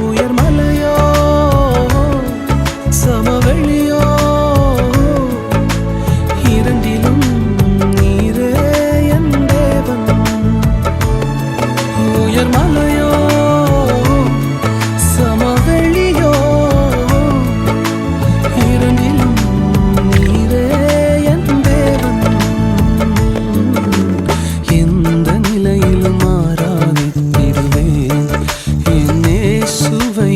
உயர்மலையோ சமவெளியோ இரண்டிலும் நீரே என் தேவன். உயர்மலையோ சமவெளியோ இரண்டிலும் நீரே என் தேவன். எந்த நிலையிலும் ஆராதித்திடுவேன் என் இயேசுவை.